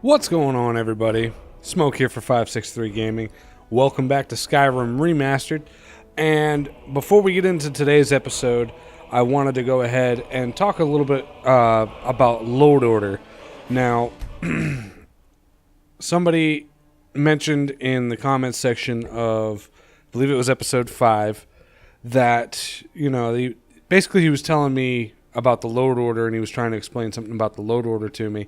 What's going on, everybody? Smoke here for 563 Gaming. Welcome back to Skyrim Remastered. And before we get into today's episode, I wanted to go ahead and talk a little bit about load order. Now, somebody mentioned in the comments section of, I believe it was episode 5, that, basically he was telling me about the load order, and he was trying to explain something about the load order to me.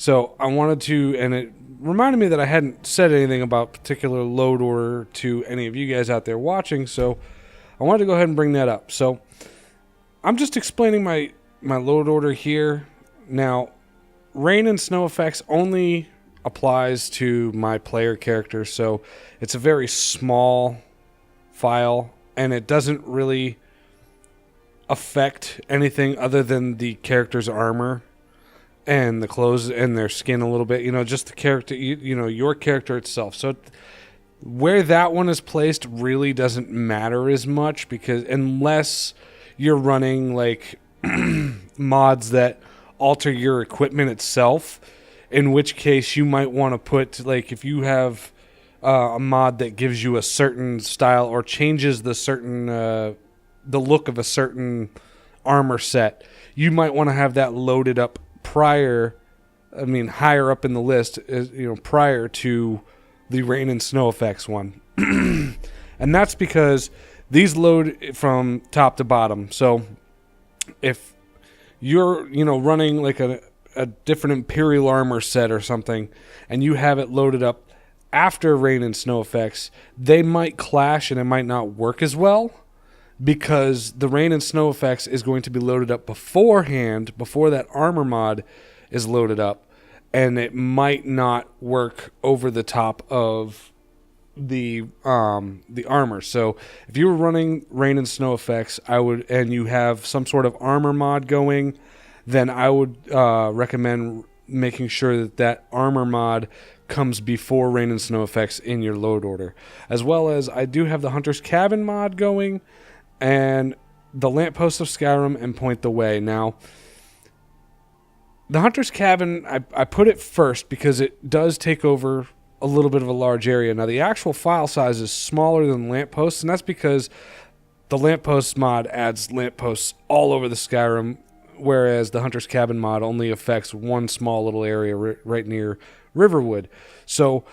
So I wanted to, and it reminded me that I hadn't said anything about particular load order to any of you guys out there watching, so I wanted to go ahead and bring that up. So I'm just explaining my load order here. Now, rain and snow effects only applies to my player character, so it's a very small file, and it doesn't really affect anything other than the character's armor and the clothes and their skin a little bit, just the character, your character itself. So where that one is placed really doesn't matter as much, because unless you're running like mods that alter your equipment itself, in which case you might want to put, like, if you have a mod that gives you a certain style or changes the look of a certain armor set, you might want to have that loaded up higher up in the list, prior to the rain and snow effects one. And that's because these load from top to bottom. So if you're, running like a different Imperial armor set or something, and you have it loaded up after rain and snow effects, they might clash and it might not work as well, because the rain and snow effects is going to be loaded up beforehand, before that armor mod is loaded up, and it might not work over the top of the armor. So if you were running rain and snow effects, and you have some sort of armor mod going, then I would recommend making sure that armor mod comes before rain and snow effects in your load order. As well as, I do have the Hunter's Cabin mod going, and the Lamppost of Skyrim and Point the Way. Now, the Hunter's Cabin, I put it first because it does take over a little bit of a large area. Now, the actual file size is smaller than Lamppost, and that's because the Lamppost mod adds lampposts all over the Skyrim, whereas the Hunter's Cabin mod only affects one small little area right near Riverwood. So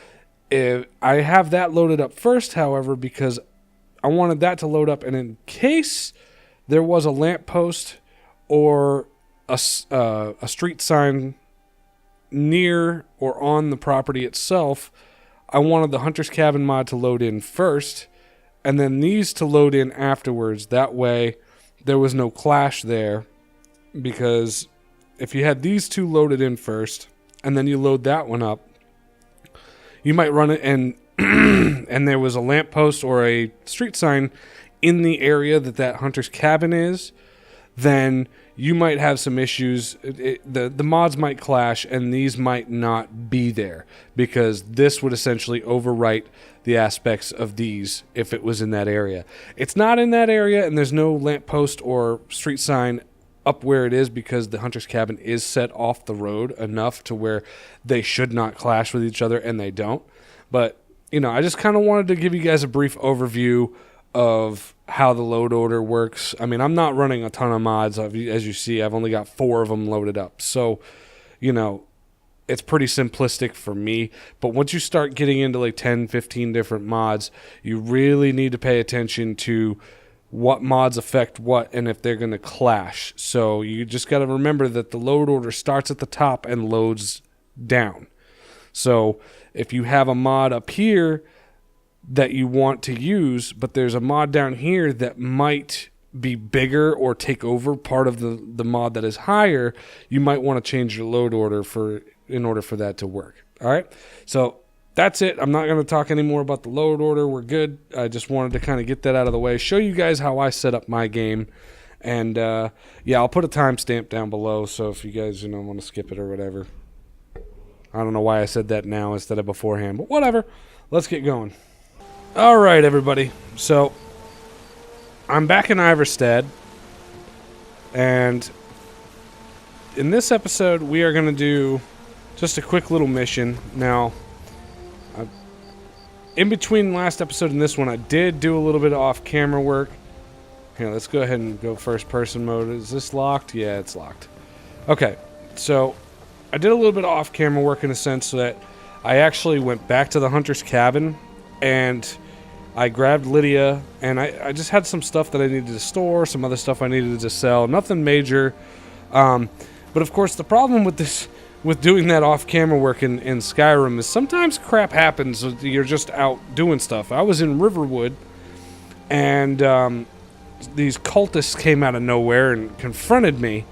I have that loaded up first, however, because I wanted that to load up, and in case there was a lamppost or a street sign near or on the property itself, I wanted the Hunter's Cabin mod to load in first, and then these to load in afterwards. That way there was no clash there, because if you had these two loaded in first and then you load that one up, you might run it and and there was a lamppost or a street sign in the area that Hunter's Cabin is, then you might have some issues. The mods might clash, and these might not be there, because this would essentially overwrite the aspects of these if it was in that area. It's not in that area, and there's no lamppost or street sign up where it is, because the Hunter's Cabin is set off the road enough to where they should not clash with each other, and they don't. But I just kind of wanted to give you guys a brief overview of how the load order works. I mean, I'm not running a ton of mods. As you see, I've only got 4 of them loaded up. So, it's pretty simplistic for me. But once you start getting into like 10, 15 different mods, you really need to pay attention to what mods affect what and if they're going to clash. So you just got to remember that the load order starts at the top and loads down. So if you have a mod up here that you want to use, but there's a mod down here that might be bigger or take over part of the mod that is higher, you might want to change your load order in order for that to work. All right? So that's it. I'm not going to talk anymore about the load order. We're good. I just wanted to kind of get that out of the way, show you guys how I set up my game. And I'll put a timestamp down below, so if you guys want to skip it or whatever. I don't know why I said that now instead of beforehand, but whatever. Let's get going. All right, everybody. So I'm back in Ivarstead, and in this episode we are going to do just a quick little mission. Now, in between last episode and this one, I did do a little bit of off-camera work. Here, let's go ahead and go first-person mode. Is this locked? Yeah, it's locked. Okay, so I did a little bit of off-camera work in a sense that I actually went back to the hunter's cabin, and I grabbed Lydia, and I just had some stuff that I needed to store, some other stuff I needed to sell. Nothing major. But of course, the problem with this, with doing that off-camera work in Skyrim, is sometimes crap happens. You're just out doing stuff. I was in Riverwood, and these cultists came out of nowhere and confronted me,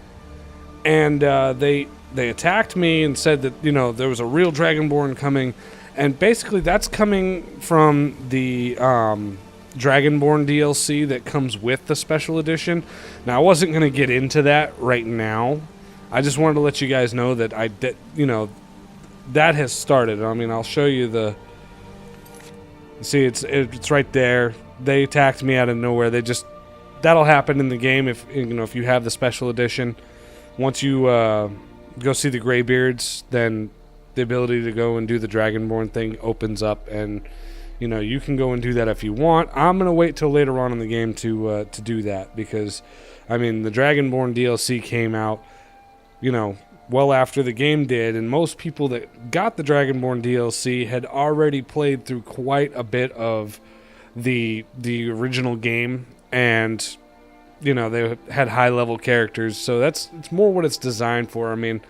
and they attacked me and said that, you know, there was a real Dragonborn coming, and basically that's coming from the Dragonborn DLC that comes with the Special Edition. Now, I wasn't going to get into that right now. I just wanted to let you guys know that you know, that has started. I mean, I'll show you the. See, it's right there. They attacked me out of nowhere. That'll happen in the game if if you have the Special Edition. Once you go see the Greybeards, then the ability to go and do the Dragonborn thing opens up, and you can go and do that if you want. I'm gonna wait till later on in the game to do that, because I mean the Dragonborn DLC came out well after the game did, and most people that got the Dragonborn DLC had already played through quite a bit of the original game, and they had high level characters, so it's more what it's designed for. I mean,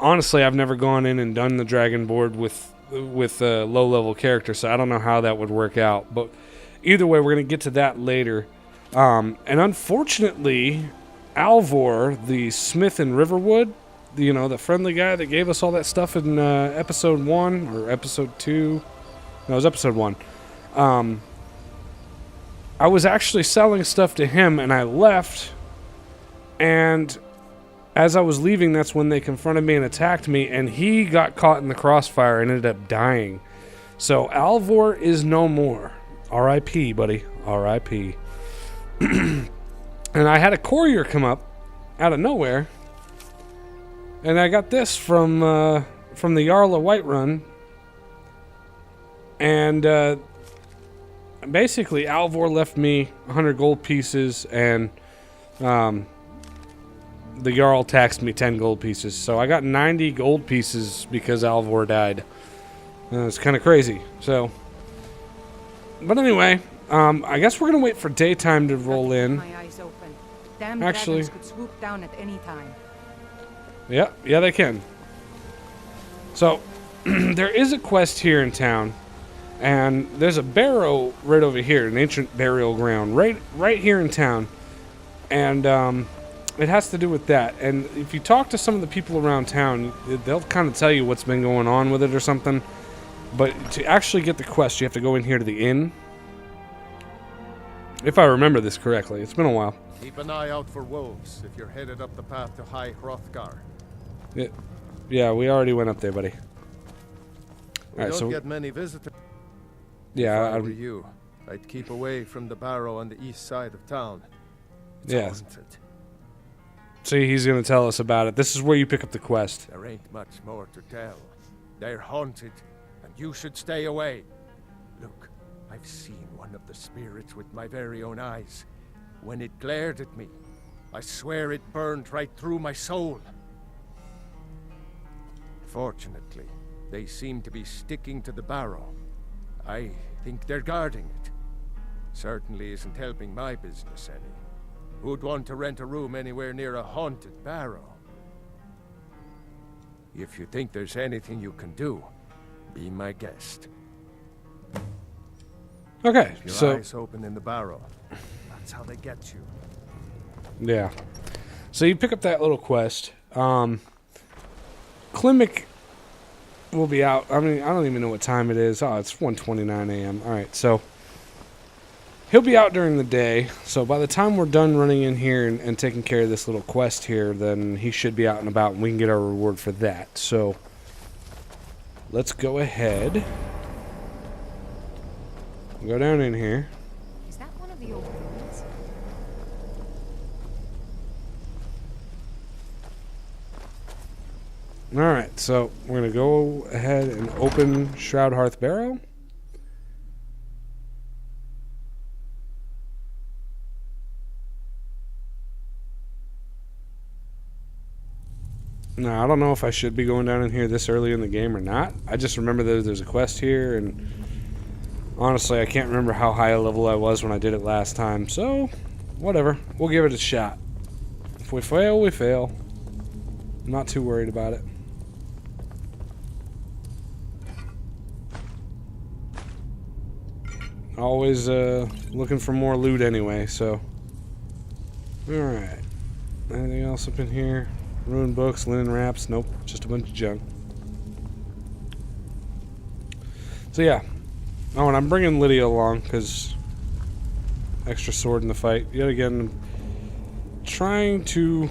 honestly, I've never gone in and done the Dragonborn with a low level character, so I don't know how that would work out. But either way, we're gonna get to that later. And unfortunately, Alvor, the smith in Riverwood, the friendly guy that gave us all that stuff in episode 1 or episode 2. No, it was episode 1. I was actually selling stuff to him, and I left, and as I was leaving, that's when they confronted me and attacked me, and he got caught in the crossfire and ended up dying. So Alvor is no more. R.I.P., buddy. R.I.P. And I had a courier come up out of nowhere, and I got this from the Jarl of Whiterun, and basically Alvor left me 100 gold pieces, and the Jarl taxed me 10 gold pieces, so I got 90 gold pieces because Alvor died. It's kind of crazy. So, but anyway, I guess we're gonna wait for daytime to roll in. My eyes open. Damn, Actually, dragons could swoop down at any time. Yeah, they can. So, there is a quest here in town, and there's a barrow right over here, an ancient burial ground, right here in town, and it has to do with that. And if you talk to some of the people around town, they'll kind of tell you what's been going on with it or something. But to actually get the quest, you have to go in here to the inn. If I remember this correctly, it's been a while. Keep an eye out for wolves if you're headed up the path to High Hrothgar. Yeah, we already went up there, buddy. We don't get many visitors. Yeah, if I were you, I'd keep away from the barrow on the east side of town. It's haunted. See, he's going to tell us about it. This is where you pick up the quest. There ain't much more to tell. They're haunted, and you should stay away. Look, I've seen one of the spirits with my very own eyes. When it glared at me, I swear it burned right through my soul. Fortunately, they seem to be sticking to the barrow. I think they're guarding it. Certainly isn't helping my business any. Who'd want to rent a room anywhere near a haunted barrow? If you think there's anything you can do, be my guest. Okay, Keep your so eyes open in the barrow. That's how they get you. Yeah. So you pick up that little quest. Klimek will be out. I mean, I don't even know what time it is. Oh, it's 1:29 a.m. All right, so he'll be out during the day. So by the time we're done running in here and taking care of this little quest here, then he should be out and about, and we can get our reward for that. So let's go ahead. Go down in here. Is that one of the old ruins? Alright, so we're going to go ahead and open Shroud Hearth Barrow. Now, I don't know if I should be going down in here this early in the game or not. I just remember that there's a quest here, and honestly, I can't remember how high a level I was when I did it last time, so whatever. We'll give it a shot. If we fail, we fail. I'm not too worried about it. Always looking for more loot anyway, so. Alright. Anything else up in here? Ruined books, linen wraps. Nope, just a bunch of junk. So yeah. Oh, and I'm bringing Lydia along because extra sword in the fight. Yet again, trying to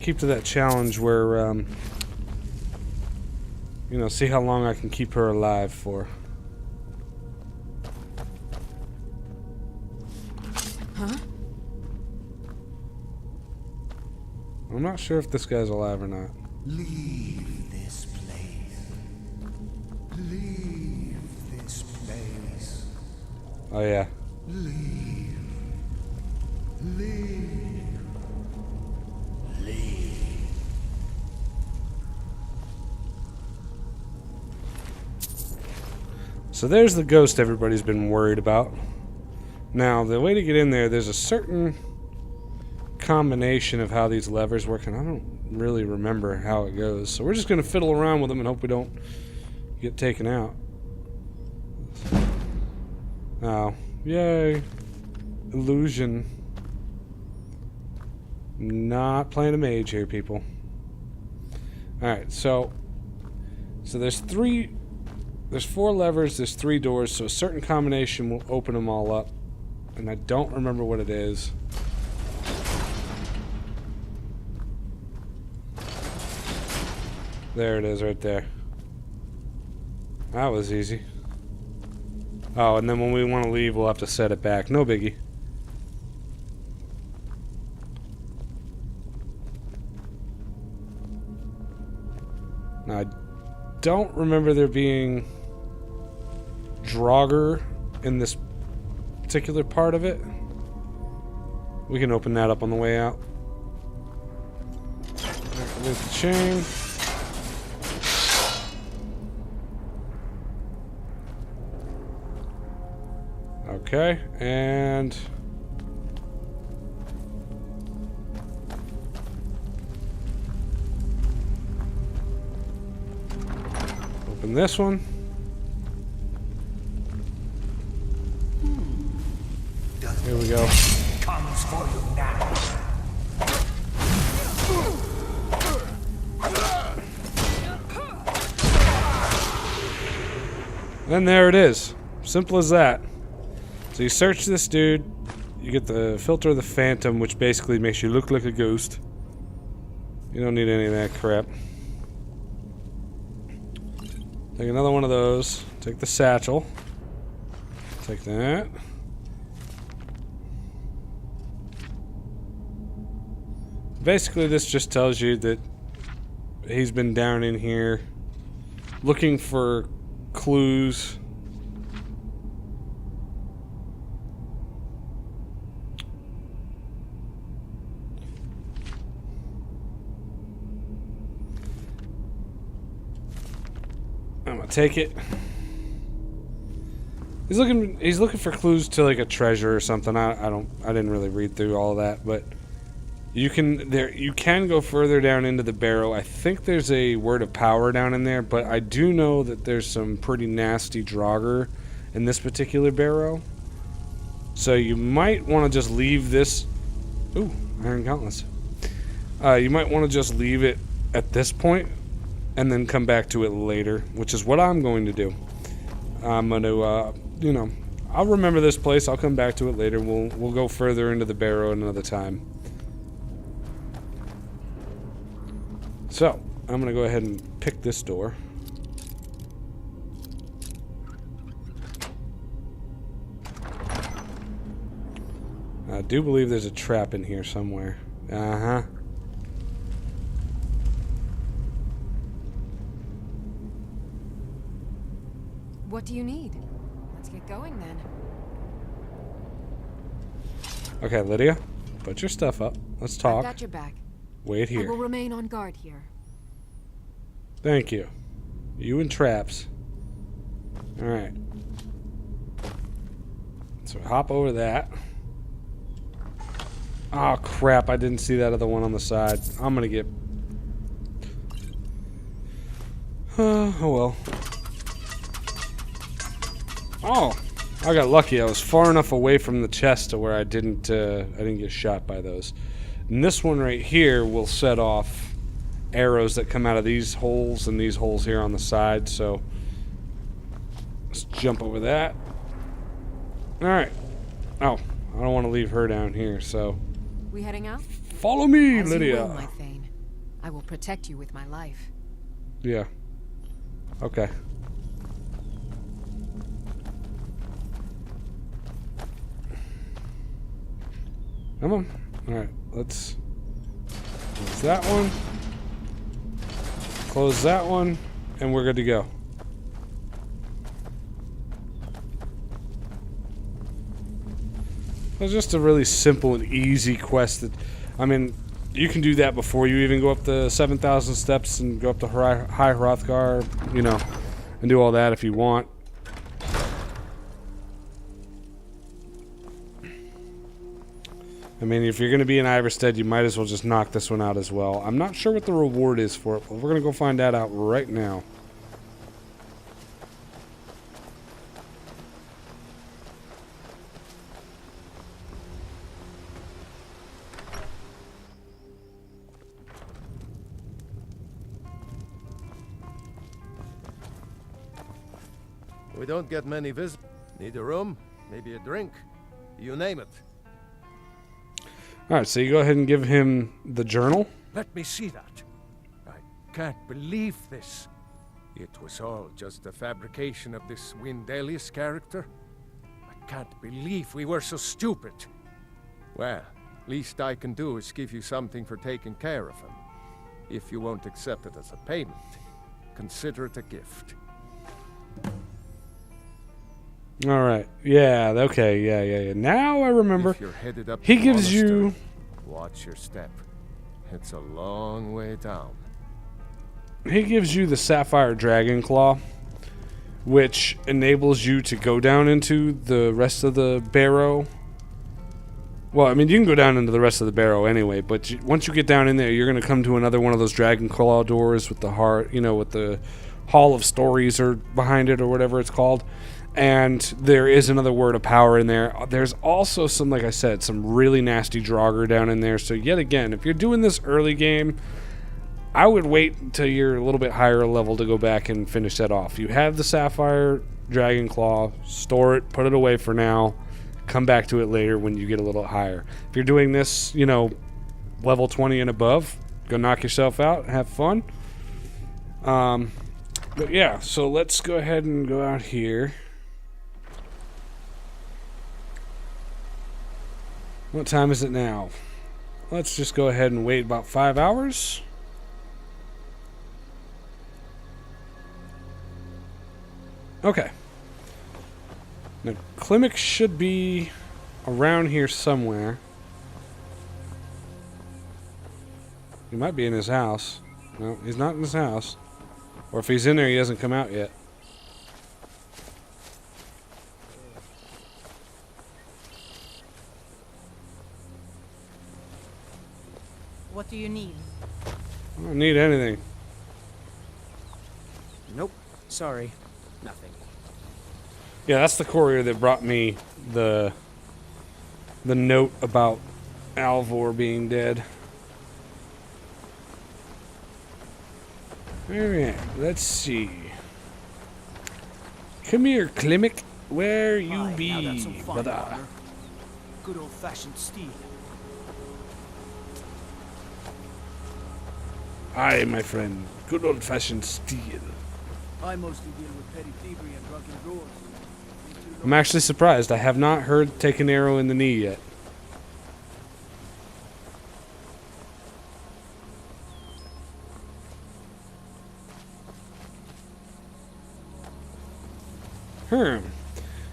keep to that challenge where, you know, see how long I can keep her alive for. Huh? I'm not sure if this guy's alive or not. Leave this place. Leave this place. Oh yeah. Leave. Leave. Leave. So there's the ghost everybody's been worried about. Now, the way to get in there, there's a certain combination of how these levers work, and I don't really remember how it goes. So we're just going to fiddle around with them and hope we don't get taken out. Oh, yay. Illusion. Not playing a mage here, people. Alright, so there's four levers, there's 3 doors, so a certain combination will open them all up. And I don't remember what it is. There it is right there. That was easy. Oh, and then when we want to leave, we'll have to set it back. No biggie. Now, I don't remember there being Draugr in this particular part of it. We can open that up on the way out. There's the chain. Okay, and open this one. Here we go. Comes for you now. And there it is. Simple as that. So you search this dude, you get the filter of the phantom, which basically makes you look like a ghost. You don't need any of that crap. Take another one of those. Take the satchel. Take that. Basically, this just tells you that he's been down in here looking for clues. I'm gonna take it. He's looking for clues to like a treasure or something. I didn't really read through all of that, but you can go further down into the barrow. I think there's a word of power down in there, but I do know that there's some pretty nasty Draugr in this particular barrow. So you might want to just leave this. Ooh, Iron Gauntlets. You might want to just leave it at this point and then come back to it later, which is what I'm going to do. I'm going to, you know, I'll remember this place. I'll come back to it later. We'll go further into the barrow another time. So, I'm going to go ahead and pick this door. I do believe there's a trap in here somewhere. Uh-huh. What do you need? Let's get going then. Okay, Lydia, put your stuff up. Let's talk. I've got your back. Wait I will here. remain on guard here. Thank you. You and traps. Alright. So hop over that. Oh crap, I didn't see that other one on the side. I'm gonna get... oh well. Oh! I got lucky. I was far enough away from the chest to where I didn't get shot by those. And this one right here will set off arrows that come out of these holes and these holes here on the side, so let's jump over that. Alright. Oh, I don't want to leave her down here, so We heading out? follow me, As Lydia. you will, my Thane. I will protect you with my life. Yeah. Okay. Come on. Alright, let's close that one. Close that one, and we're good to go. It's just a really simple and easy quest that, I mean, you can do that before you even go up the 7,000 steps and go up to High Hrothgar, you know, and do all that if you want. I mean, if you're going to be in Ivarstead, you might as well just knock this one out as well. I'm not sure what the reward is for it, but we're going to go find that out right now. We don't get many visitors. Need a room, maybe a drink. You name it. Alright, so you go ahead and give him the journal. Let me see that. I can't believe this. It was all just a fabrication of this Windelius character. I can't believe we were so stupid. Well, least I can do is give you something for taking care of him. If you won't accept it as a payment, consider it a gift. Alright, yeah, okay, yeah. Now I remember. If you're headed up He the gives you... monastery, watch your step. It's a long way down. He gives you the Sapphire Dragon Claw, which enables you to go down into the rest of the barrow. Well, I mean, you can go down into the rest of the barrow anyway, but once you get down in there, you're going to come to another one of those Dragon Claw doors with the heart, you know, with the Hall of Stories or behind it or whatever it's called. And there is another word of power in there. There's also some, like I said, some really nasty Draugr down in there. So yet again, if you're doing this early game, I would wait until you're a little bit higher level to go back and finish that off. You have the Sapphire Dragon Claw, store it, put it away for now, come back to it later when you get a little higher. If you're doing this, you know, level 20 and above, go knock yourself out, have fun. But yeah, so let's go ahead and go out here. What time is it now? Let's just go ahead and wait about 5 hours. Okay. Now, Klimek should be around here somewhere. He might be in his house. No, he's not in his house. Or if he's in there, he hasn't come out yet. What do you need? I don't need anything. Nope. Sorry. Nothing. Yeah, that's the courier that brought me the note about Alvor being dead. Alright, let's see. Come here, Klimek. Where you Aye, be, now that's some fine, brother? partner. Good old-fashioned steel. Aye, my friend. Good old-fashioned steel. I mostly deal with petty thievery and drunken brewers. I'm actually surprised. I have not heard take an arrow in the knee yet. confirm.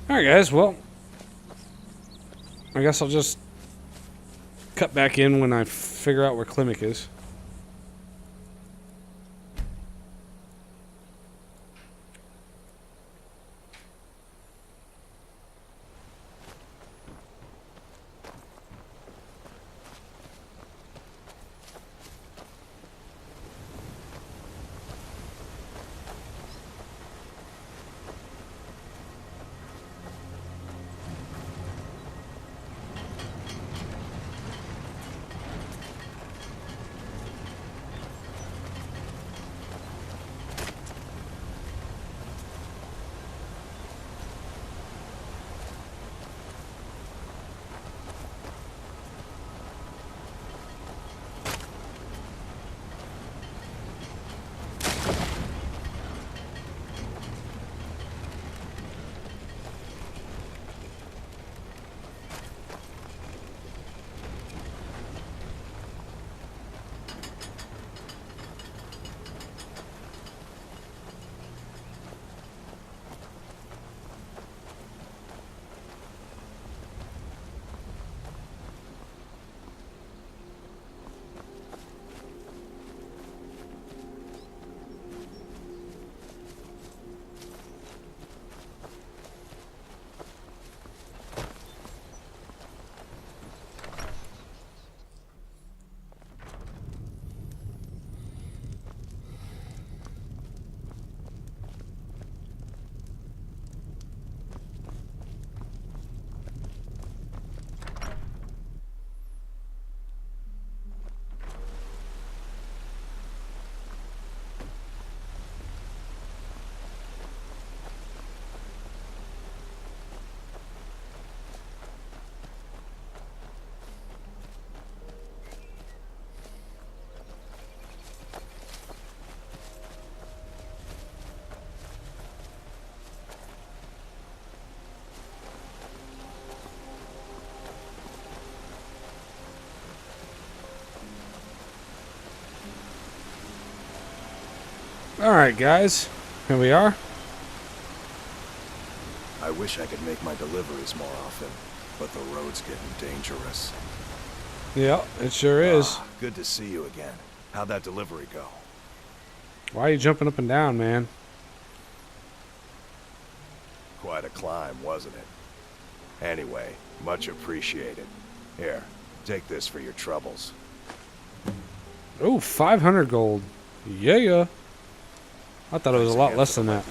Alright, guys, well, I guess I'll just cut back in when I figure out where Klimek is. Alright, guys, here we are. I wish I could make my deliveries more often, but the road's getting dangerous. Yeah, it sure is. Good to see you again. How'd that delivery go? Why are you jumping up and down, man? Quite a climb, wasn't it? Anyway, much appreciated. Here, take this for your troubles. Oh, 500 gold. Yeah. I thought it was a lot less than that.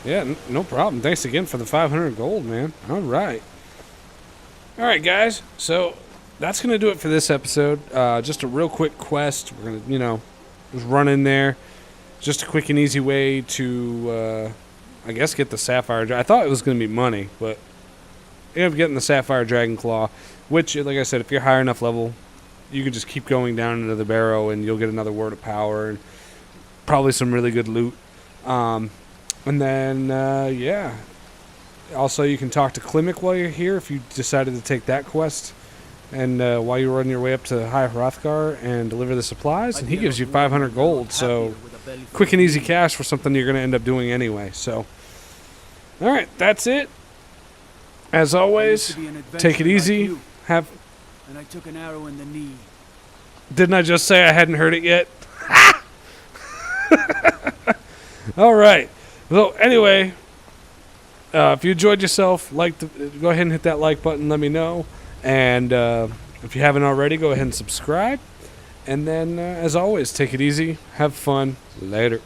Yeah, no problem. Thanks again for the 500 gold, man. All right. All right, guys. So that's going to do it for this episode. Just a real quick quest. We're going to, just run in there. Just a quick and easy way to, I guess, get the Sapphire Dragon. I thought it was going to be money, but I ended up getting the Sapphire Dragon Claw, which, like I said, if you're higher enough level, you can just keep going down into the barrow and you'll get another Word of Power and probably some really good loot. And then, yeah. Also, you can talk to Klimek while you're here if you decided to take that quest. And while you're on your way up to High Hrothgar and deliver the supplies, and he gives you 500 gold. So, quick and easy cash for something you're going to end up doing anyway. So, all right, that's it. As always, take it easy. And I took an arrow in the knee. Didn't I just say I hadn't heard it yet? All right. So anyway, if you enjoyed yourself, go ahead and hit that like button. Let me know. And if you haven't already, go ahead and subscribe. And then, as always, take it easy. Have fun. Later.